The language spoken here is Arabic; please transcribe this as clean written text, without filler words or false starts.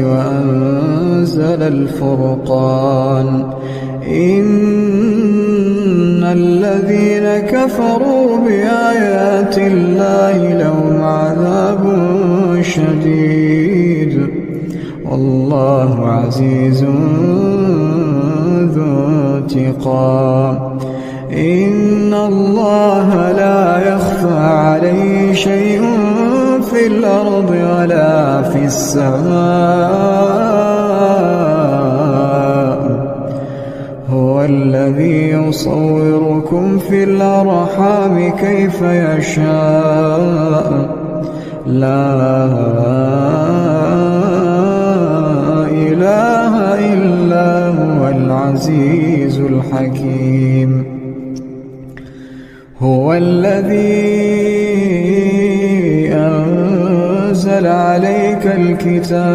وأنزل الفرقان إن الذين كفروا بآيات الله لهم عذاب شديد والله عزيز ذو انتقام إن الله لا يخفى عليه شيء في الأرض ولا في السماء هو الذي يصوركم في الأرحام كيف يشاء لا إله إلا هو العزيز الحكيم هو الذي أنزل عليك الكتاب